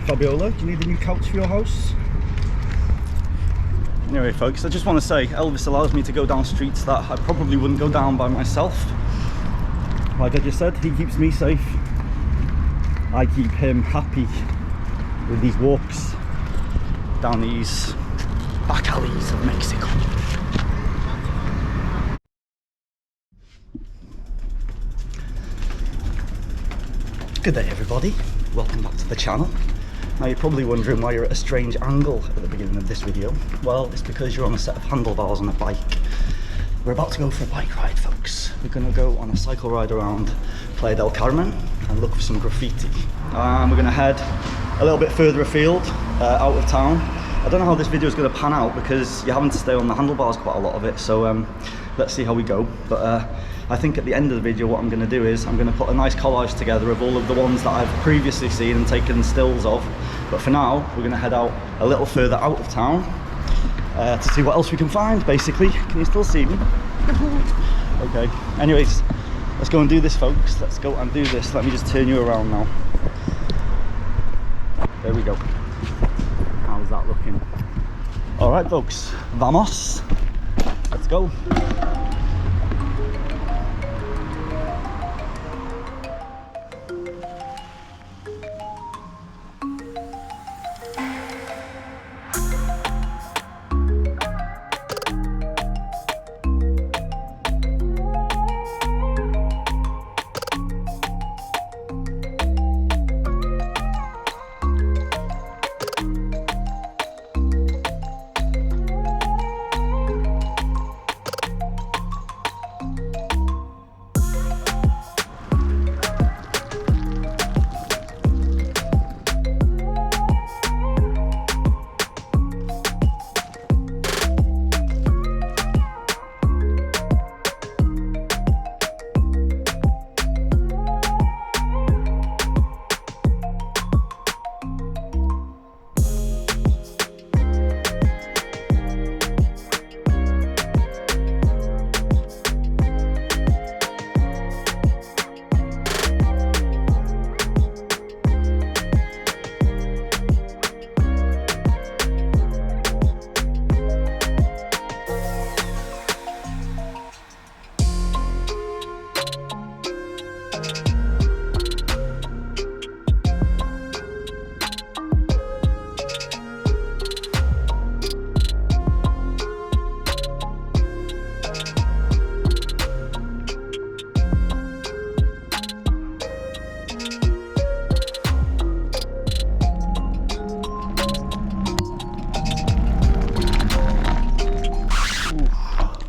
Fabiola, do you need a new couch for your house? Anyway folks, I just want to say Elvis allows me to go down streets that I probably wouldn't go down by myself. Like I just said, he keeps me safe. I keep him happy with these walks down these back alleys of Mexico. Good day everybody, welcome back to the channel. Now you're probably wondering why you're at a strange angle at the beginning of this video. Well, it's because you're on a set of handlebars on a bike. We're about to go for a bike ride folks. We're going to go on a cycle ride around Playa del Carmen and look for some graffiti. We're going to head a little bit further afield, out of town. I don't know how this video is going to pan out because you're having to stay on the handlebars quite a lot of it, so let's see how we go. But I think at the end of the video what I'm going to do is I'm going to put a nice collage together of all of the ones that I've previously seen and taken stills of. But for now we're going to head out a little further out of town to see what else we can find basically. Can you still see me? Okay, anyways, let's go and do this folks. Let's go and do this. Let me just turn you around now. There we go. How's that looking? Alright folks, vamos. Let's go.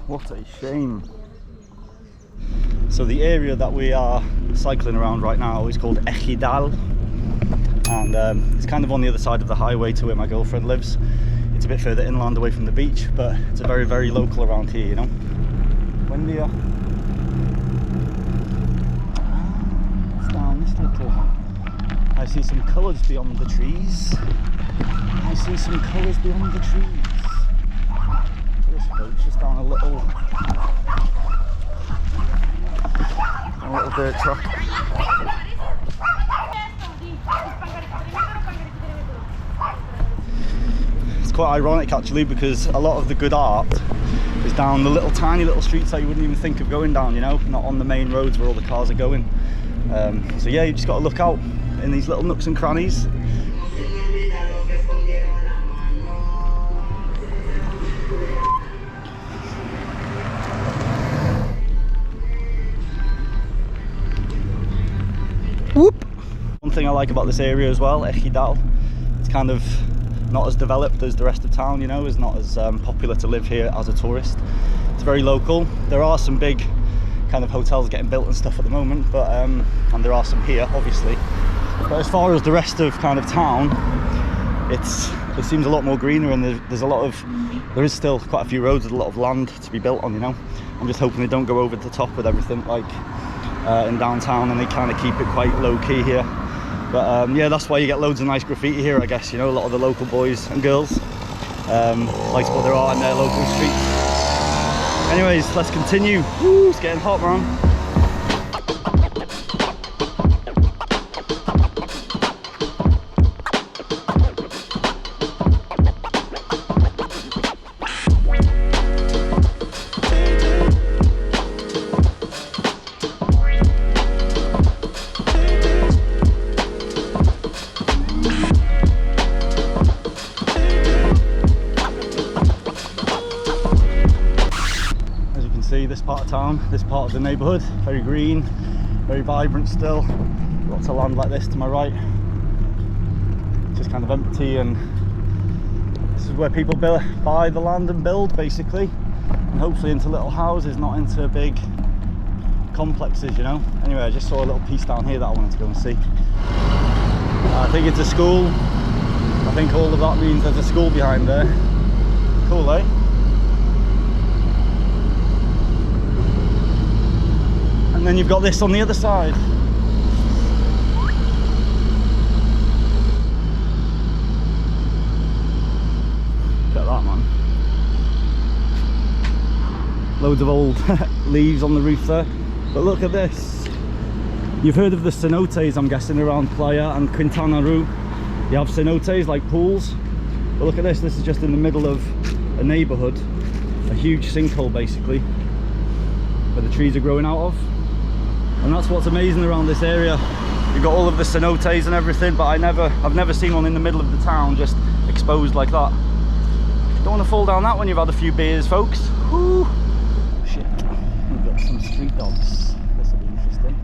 What a shame. So the area that we are cycling around right now is called Ejidal, and it's kind of on the other side of the highway to where my girlfriend lives. It's a bit further inland away from the beach, but it's a very, very local around here, you know. Buen dia. It's down this little... I see some colours beyond the trees. I see some colours beyond the trees. It's just down a little dirt track. It's quite ironic actually because a lot of the good art is down the little tiny little streets that you wouldn't even think of going down, you know, not on the main roads where all the cars are going. So yeah, you just got to look out in these little nooks and crannies. Whoop. One thing I like about this area as well, Ejidal, it's kind of not as developed as the rest of town, you know, it's not as popular to live here as a tourist. It's very local. There are some big kind of hotels getting built and stuff at the moment, but and there are some here obviously, but as far as the rest of kind of town, it seems a lot more greener, and there is still quite a few roads with a lot of land to be built on, you know. I'm just hoping they don't go over the top with everything like in downtown, and they kind of keep it quite low-key here. But yeah, that's why you get loads of nice graffiti here, I guess, you know. A lot of the local boys and girls like to put their art in their local streets. Anyways, let's continue. Woo, it's getting hot, man. town, this part of the neighbourhood. Very green, very vibrant still. Lots of land like this to my right, just kind of empty, and this is where people buy the land and build, basically, and hopefully into little houses, not into big complexes, you know. Anyway, I just saw a little piece down here that I wanted to go and see. I think it's a school. I think all of that means there's a school behind there. Cool, eh? And then you've got this on the other side. Look at that, man. Loads of old leaves on the roof there. But look at this. You've heard of the cenotes, I'm guessing, around Playa and Quintana Roo. You have cenotes, like pools. But look at this. This is just in the middle of a neighbourhood. A huge sinkhole, basically, where the trees are growing out of. And that's what's amazing around this area. You've got all of the cenotes and everything, but I've never seen one in the middle of the town just exposed like that. Don't want to fall down that when you've had a few beers, folks. Whew. Oh shit, we've got some street dogs. This will be interesting.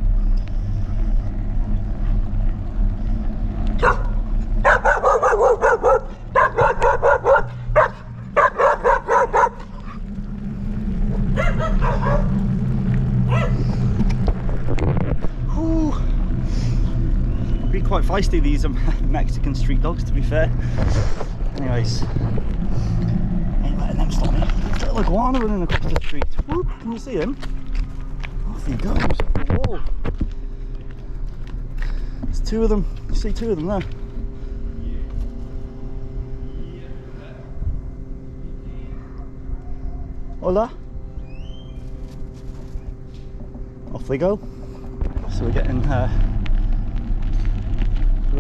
Be quite feisty, these Mexican street dogs, to be fair. Anyways, ain't letting them stop me. There's a little iguana running across the street. Whoop, can you see him? Off he goes up the wall. There's two of them. You see two of them there. Hola. Off they go. So we're getting the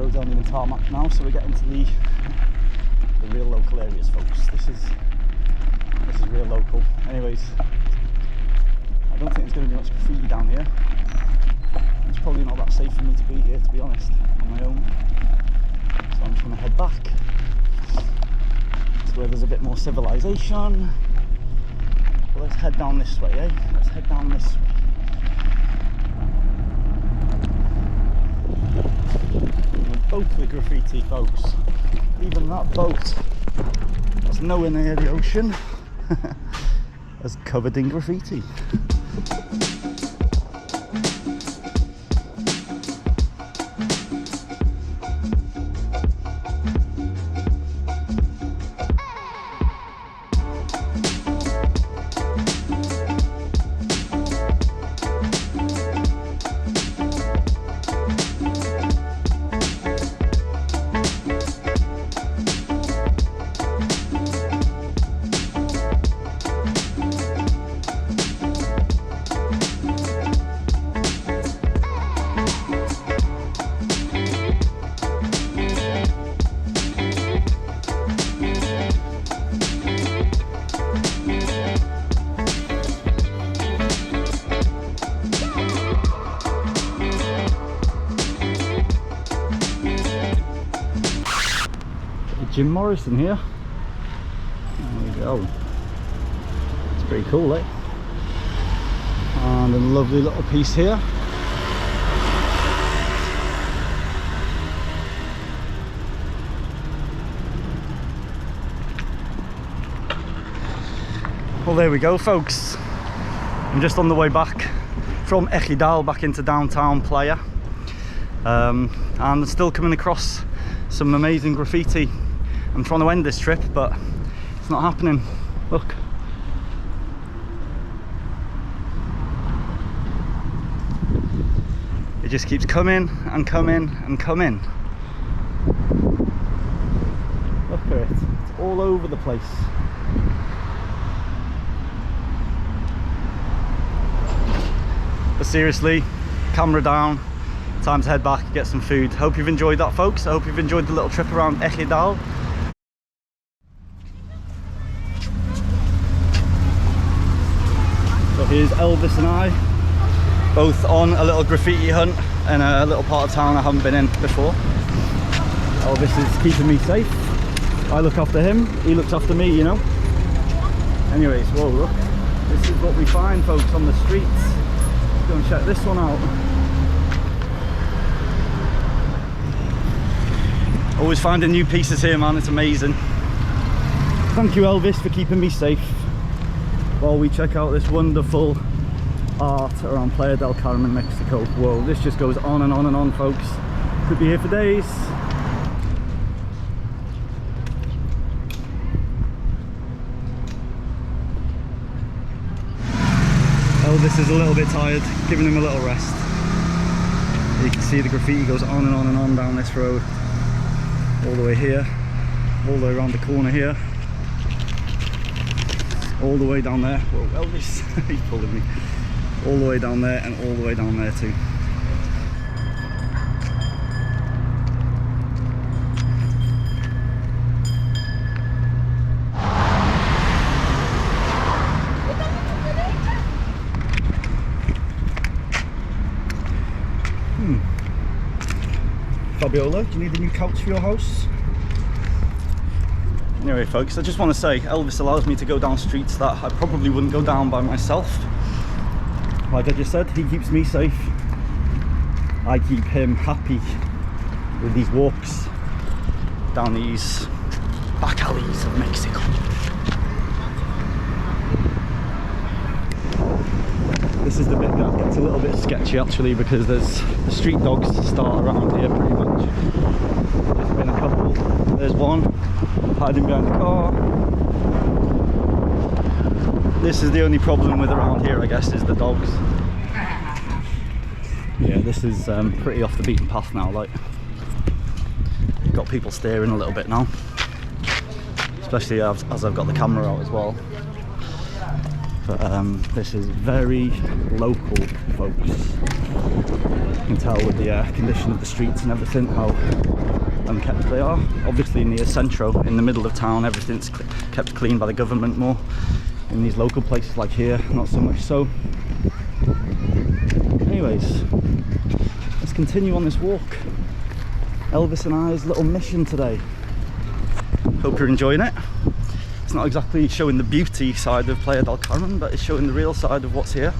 roads aren't even tarmac now, so we're getting to the real local areas, folks. This is real local. Anyways, I don't think there's going to be much graffiti down here. It's probably not that safe for me to be here, to be honest, on my own. So I'm just going to head back to where there's a bit more civilization. But let's head down this way, eh? Let's head down this way. Boat with graffiti, folks. Even that boat that's nowhere near the ocean is covered in graffiti. Jim Morrison here. There we go. It's pretty cool, eh? And a lovely little piece here. Well, there we go, folks. I'm just on the way back from Ejidal back into downtown Playa. And still coming across some amazing graffiti. I'm trying to end this trip, but it's not happening. Look. It just keeps coming and coming and coming. Look at it. It's all over the place. But seriously, camera down. Time to head back and get some food. Hope you've enjoyed that, folks. I hope you've enjoyed the little trip around Ejidal. So here's Elvis and I, both on a little graffiti hunt in a little part of town I haven't been in before. Elvis is keeping me safe. I look after him, he looks after me, you know. Anyways, whoa, look. This is what we find, folks, on the streets. Let's go and check this one out. Always finding new pieces here, man. It's amazing. Thank you, Elvis, for keeping me safe while we check out this wonderful art around Playa del Carmen, Mexico. Whoa, this just goes on and on and on, folks. Could be here for days. Elvis is a little bit tired, giving him a little rest. You can see the graffiti goes on and on and on down this road, all the way here, all the way around the corner here, all the way down there. Whoa, Elvis, he's pulling me. All the way down there and all the way down there too. Fabiola, do you need a new couch for your house? Anyway, folks, I just want to say Elvis allows me to go down streets that I probably wouldn't go down by myself. Like I just said, he keeps me safe. I keep him happy with these walks down these back alleys of Mexico. This is the bit that gets a little bit sketchy actually, because there's the street dogs start around here pretty much. There's been a couple. There's one hiding behind the car. This is the only problem with around here, I guess, is the dogs. Yeah, this is pretty off the beaten path now. Like, got people staring a little bit now, especially as I've got the camera out as well. But this is very local, folks. You can tell with the condition of the streets and everything how unkept they are. Obviously near Centro, in the middle of town, everything's kept clean by the government more. In these local places like here, not so much so. Anyways, let's continue on this walk. Elvis and I's little mission today. Hope you're enjoying it. It's not exactly showing the beauty side of Playa del Carmen, but it's showing the real side of what's here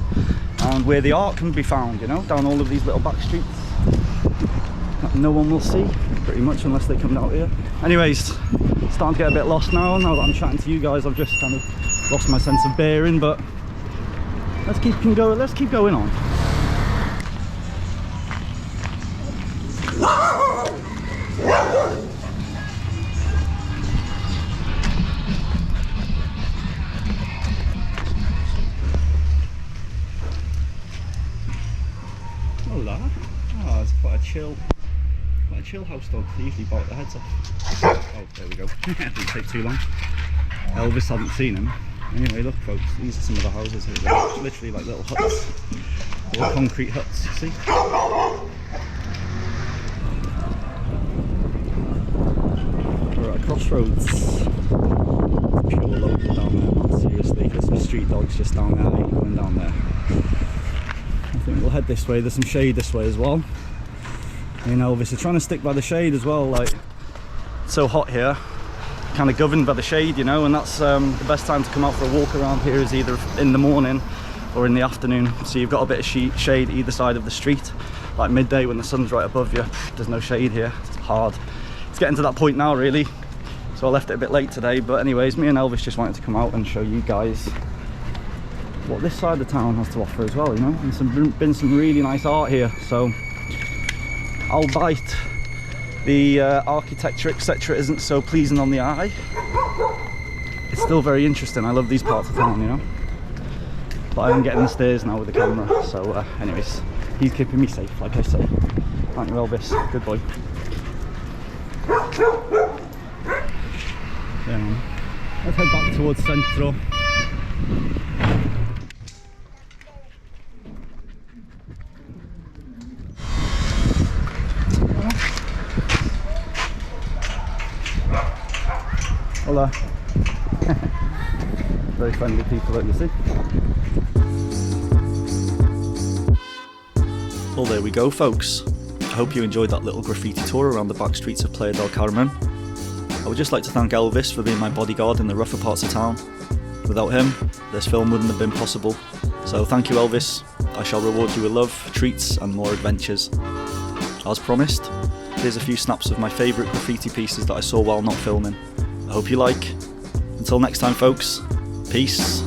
and where the art can be found, you know, down all of these little back streets that no one will see pretty much unless they come out here. Anyways, starting to get a bit lost now that I'm chatting to you guys. I've just kind of lost my sense of bearing, but let's keep going on. Hola. Oh, it's quite a chill house dog. They usually bite their heads off. Oh, there we go. Didn't take too long. Elvis hadn't seen him. Anyway, look, folks, these are some of the houses here. They're literally like little huts, little concrete huts. You see? We're at a crossroads. Pure local down there, man. Seriously, there's some street dogs just down there, going down there. I think we'll head this way. There's some shade this way as well. Me and Elvis are trying to stick by the shade as well. Like, it's so hot here, kind of governed by the shade, you know, and that's the best time to come out for a walk around here is either in the morning or in the afternoon. So you've got a bit of shade either side of the street. Like midday when the sun's right above you, there's no shade here. It's hard. It's getting to that point now, really. So I left it a bit late today, but anyways, me and Elvis just wanted to come out and show you guys what this side of the town has to offer as well, you know. And been some really nice art here, so albeit the architecture etc isn't so pleasing on the eye, it's still very interesting. I love these parts of town, you know. But I'm getting the stairs now with the camera, so anyways, he's keeping me safe, like I say. Aren't you, Elvis? Good boy. Yeah, man. Let's head back towards Centro. Hola. Very friendly people that you see. Well, there we go, folks. I hope you enjoyed that little graffiti tour around the back streets of Playa del Carmen. I would just like to thank Elvis for being my bodyguard in the rougher parts of town. Without him, this film wouldn't have been possible. So thank you, Elvis. I shall reward you with love, treats and more adventures. As promised, here's a few snaps of my favourite graffiti pieces that I saw while not filming. I hope you like. Until next time folks, peace.